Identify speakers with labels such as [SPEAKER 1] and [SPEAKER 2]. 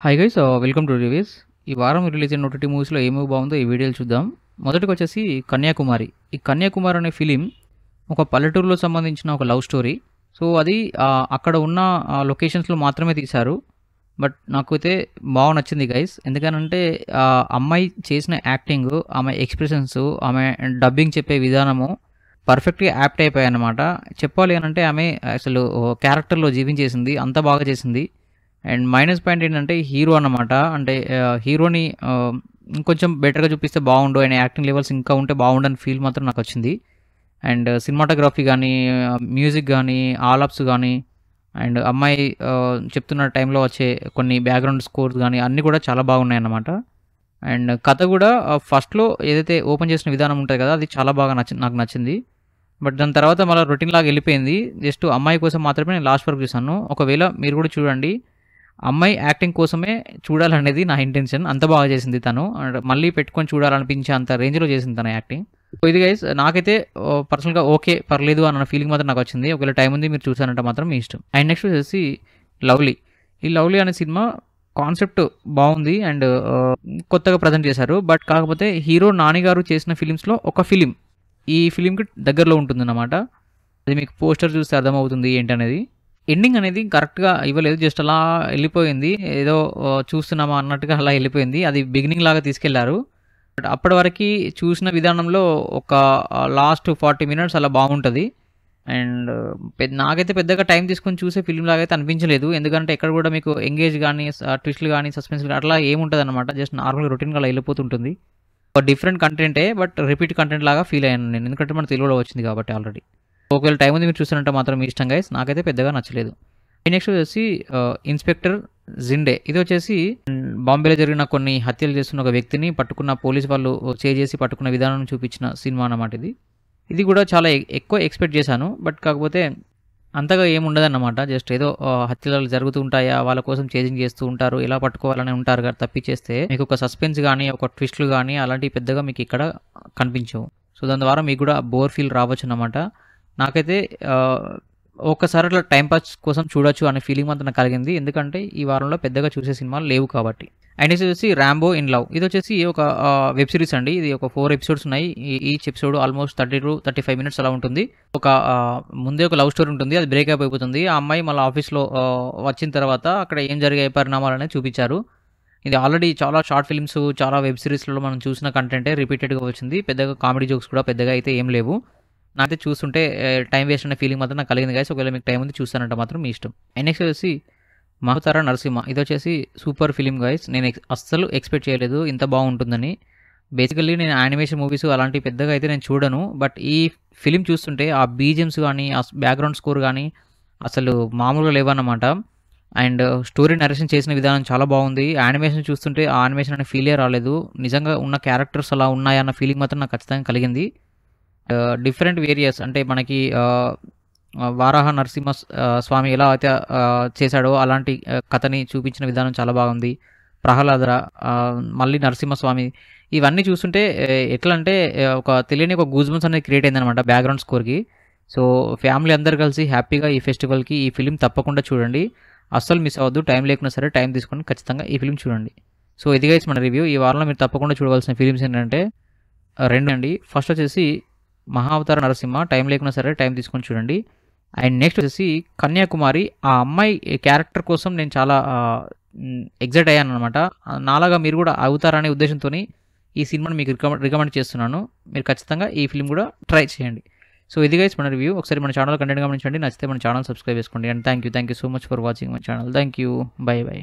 [SPEAKER 1] Hi guys welcome two reviews. ఈ వారం release అయిన ఓటీటీ మూవీస్లో ఏ మూవీ బాగుందో ఈ వీడియోలు చూద్దాం. మొదటికి వచ్చేసి కన్యాకుమారి. ఈ కన్యాకుమారి అనే ఫిలిం ఒక పల్లెటూరులో సంబంధించిన ఒక లవ్ స్టోరీ. సో అది అక్కడ ఉన్న లొకేషన్స్లో మాత్రమే తీశారు. బట్ నాకైతే బాగా నచ్చింది గైస్. ఎందుకనంటే అమ్మాయి చేసిన యాక్టింగ్, ఆమె ఎక్స్ప్రెషన్స్, ఆమె డబ్బింగ్ చెప్పే విధానము పర్ఫెక్ట్గా యాప్ట్ అయిపోయాయి అన్నమాట. చెప్పాలి అనంటే ఆమె అసలు క్యారెక్టర్లో జీవించేసింది, అంత బాగా చేసింది. అండ్ మైనస్ పాయింట్ ఏంటంటే హీరో అన్నమాట. అంటే హీరోని ఇంకొంచెం బెటర్గా చూపిస్తే బాగుండు, ఆయన యాక్టింగ్ లెవెల్స్ ఇంకా ఉంటే బాగుండని ఫీల్ మాత్రం నాకు వచ్చింది. అండ్ సినిమాటోగ్రఫీ కానీ, మ్యూజిక్ కానీ, ఆలాప్స్ కానీ, అండ్ అమ్మాయి చెప్తున్న టైంలో వచ్చే కొన్ని బ్యాక్గ్రౌండ్ స్కోర్స్ కానీ అన్నీ కూడా చాలా బాగున్నాయి అన్నమాట. అండ్ కథ కూడా ఫస్ట్లో ఏదైతే ఓపెన్ చేసిన విధానం ఉంటుంది కదా, అది చాలా బాగా నాకు నచ్చింది. బట్ దాని తర్వాత మళ్ళీ రొటీన్ లాగా వెళ్ళిపోయింది. జస్ట్ అమ్మాయి కోసం మాత్రమే నేను లాస్ట్ వరకు చూసాను. ఒకవేళ మీరు కూడా చూడండి, అమ్మాయి యాక్టింగ్ కోసమే చూడాలనేది నా ఇంటెన్షన్. అంత బాగా చేసింది తను. మళ్ళీ పెట్టుకొని చూడాలనిపించే అంత రేంజ్లో చేసింది తన యాక్టింగ్. ఇది గైస్ నాకైతే పర్సనల్గా ఓకే, పర్లేదు అన్న ఫీలింగ్ మాత్రం నాకు వచ్చింది. ఒకవేళ టైం ఉంది మీరు చూసారంటే మాత్రం మీ ఇష్టం. అండ్ నెక్స్ట్ వచ్చేసి లవ్లీ. ఈ లవ్లీ అనే సినిమా కాన్సెప్ట్ బాగుంది అండ్ కొత్తగా ప్రజెంట్ చేశారు. బట్ కాకపోతే హీరో నాని గారు చేసిన ఫిలిమ్స్లో ఒక ఫిలిం ఈ ఫిలింకి దగ్గరలో ఉంటుందన్నమాట. అది మీకు పోస్టర్ చూస్తే అర్థమవుతుంది ఏంటనేది. ఎండింగ్ అనేది కరెక్ట్గా ఇవ్వలేదు, జస్ట్ అలా వెళ్ళిపోయింది. ఏదో చూస్తున్నామా అన్నట్టుగా అలా వెళ్ళిపోయింది. అది బిగినింగ్ లాగా తీసుకెళ్లారు. బట్ అప్పటి వరకు చూసిన విధానంలో ఒక లాస్ట్ 40 మినిట్స్ అలా బాగుంటుంది. అండ్ నాకైతే పెద్దగా టైం తీసుకొని చూసే ఫిలిం లాగా అయితే అనిపించలేదు. ఎందుకంటే ఎక్కడ కూడా మీకు ఎంగేజ్ కానీ, ట్విస్ట్లు కానీ, సస్పెన్స్ కానీ అట్లా ఏముంటుంది అనమాట. జస్ట్ నార్మల్గా రొటీన్గా అలా వెళ్ళిపోతుంటుంది. ఒక డిఫరెంట్ కంటెంటే, బట్ రిపీట్ కంటెంట్ లాగా ఫీల్ అయ్యాను నేను. ఎందుకంటే మన తెలుగులో వచ్చింది కాబట్టి ఆల్రెడీ. ఒకవేళ టైం ఉంది మీరు చూసారంటే మాత్రం మీ ఇష్టం గైస్. నాకైతే పెద్దగా నచ్చలేదు. నెక్స్ట్ వచ్చేసి ఇన్స్పెక్టర్ జిండే. ఇది వచ్చేసి బాంబేలో జరిగిన కొన్ని హత్యలు చేస్తున్న ఒక వ్యక్తిని పట్టుకున్న పోలీస్ వాళ్ళు చేసి పట్టుకున్న విధానం చూపించిన సినిమా అన్నమాట ఇది. ఇది కూడా చాలా ఎక్కువ ఎక్స్పెక్ట్ చేశాను. బట్ కాకపోతే అంతగా ఏముండదన్నమాట. జస్ట్ ఏదో హత్యలు జరుగుతూ ఉంటాయా, వాళ్ళ కోసం చేజింగ్ చేస్తూ ఉంటారు, ఎలా పట్టుకోవాలని ఉంటారు కదా తప్పించేస్తే మీకు ఒక సస్పెన్స్ కానీ, ఒక ట్విస్ట్లు కానీ అలాంటివి పెద్దగా మీకు ఇక్కడ కనిపించవు. సో దాని ద్వారా మీకు కూడా బోర్ ఫీల్ రావచ్చు అన్నమాట. నాకైతే ఒక్కసారి అట్లా టైంపాస్ కోసం చూడొచ్చు అనే ఫీలింగ్ మాత్రం నాకు కలిగింది. ఎందుకంటే ఈ వారంలో పెద్దగా చూసే సినిమాలు లేవు కాబట్టి. అండ్ ఇది వచ్చేసి ర్యాంబో ఇన్ లవ్. ఇది వచ్చేసి ఒక వెబ్ సిరీస్ అండి. ఇది ఒక 4 ఎపిసోడ్స్ ఉన్నాయి. Each episode almost 30 to 35 minutes అలా ఉంటుంది. ఒక ముందే ఒక లవ్ స్టోరీ ఉంటుంది, అది బ్రేకప్ అయిపోతుంది. ఆ అమ్మాయి మళ్ళీ ఆఫీస్లో వచ్చిన తర్వాత అక్కడ ఏం జరిగే పరిణామాలు అనేది చూపించారు. ఇది ఆల్రెడీ చాలా షార్ట్ ఫిల్మ్స్, చాలా వెబ్ సిరీస్లలో మనం చూసిన కంటెంటే రిపీటెడ్గా వచ్చింది. పెద్దగా కామెడీ జోక్స్ కూడా పెద్దగా అయితే ఏం లేవు. నాకైతే చూస్తుంటే టైం వేస్ట్ అనే ఫీలింగ్ మాత్రం నాకు కలిగింది గైస్. ఒకవేళ మీకు టైం ఉంది చూస్తానంటే మాత్రం మీ ఇష్టం. నెక్స్ట్ వచ్చేసి మహావతార నరసింహ. ఇది వచ్చేసి సూపర్ ఫిలిం గైస్. నేను అస్సలు ఎక్స్పెక్ట్ చేయలేదు ఇంత బాగుంటుందని. బేసికల్లీ నేను యానిమేషన్ మూవీస్ అలాంటివి పెద్దగా అయితే నేను చూడను. బట్ ఈ ఫిలిం చూస్తుంటే ఆ బీజిఎమ్స్ కానీ, ఆ బ్యాక్గ్రౌండ్ స్కోర్ కానీ అసలు మామూలుగా లేవన్నమాట. అండ్ స్టోరీ నరేషన్ చేసిన విధానం చాలా బాగుంది. యానిమేషన్ చూస్తుంటే ఆ యానిమేషన్ అనే ఫీలే రాలేదు. నిజంగా ఉన్న క్యారెక్టర్స్ అలా ఉన్నాయన్న ఫీలింగ్ మాత్రం నాకు ఖచ్చితంగా కలిగింది. డిఫరెంట్ వేరియస్ అంటే మనకి వారాహ నరసింహ స్వామి ఎలా అయితే చేశాడో అలాంటి కథని చూపించిన విధానం చాలా బాగుంది. ప్రహ్లాదర, మళ్ళీ నరసింహస్వామి, ఇవన్నీ చూస్తుంటే ఎట్లా అంటే ఒక తెలియని ఒక గూజ్బంప్స్ అనేది క్రియేట్ అయిందనమాట బ్యాక్గ్రౌండ్ స్కోర్కి. సో ఫ్యామిలీ అందరు కలిసి హ్యాపీగా ఈ ఫెస్టివల్కి ఈ ఫిలిం తప్పకుండా చూడండి. అస్సలు మిస్ అవ్వద్దు. టైం లేకున్నా సరే టైం తీసుకొని ఖచ్చితంగా ఈ ఫిలిం చూడండి. సో ఇది గైస్ మన రివ్యూ. ఈ వారంలో మీరు తప్పకుండా చూడవలసిన ఫిలిమ్స్ ఏంటంటే 2 అండి. ఫస్ట్ వచ్చేసి మహావతార నరసింహ. టైం లేకున్నా సరే టైం తీసుకొని చూడండి. అండ్ నెక్స్ట్ వచ్చేసి కన్యాకుమారి. ఆ అమ్మాయి క్యారెక్టర్ కోసం నేను చాలా ఎగ్జైట్ అయ్యాను అనమాట. నాలాగా మీరు కూడా అవుతారనే ఉద్దేశంతో ఈ సినిమాని మీకు రికమెండ్ చేస్తున్నాను. మీరు ఖచ్చితంగా ఈ ఫిల్మ్ కూడా ట్రై చేయండి. సో ఇది గైస్ మన రివ్యూ. ఒకసారి మన ఛానల్ కంటెంట్ గమనించండి. నచ్చితే మన ఛానల్ సబ్స్క్రైబ్ చేసుకోండి. And thank you so much for watching my channel. Thank you. By by.